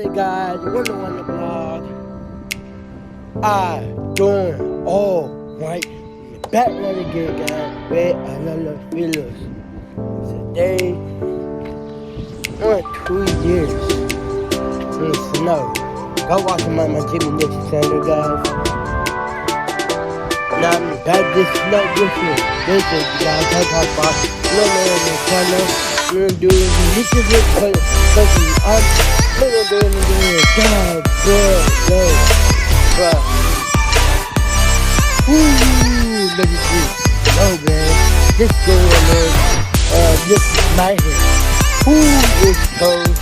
Hey guys, Wonder Wonder Blog. I doing all right. Back at it again, guys. With another video. Today, 2 years in snow. Go watch my St&Nation channel, guys. Now I'm back this snow with you. This is guys. I talk about the channel. We're gonna do this because I'm doing God, bro. But let me see. Oh man, this going on. This night here. This cold.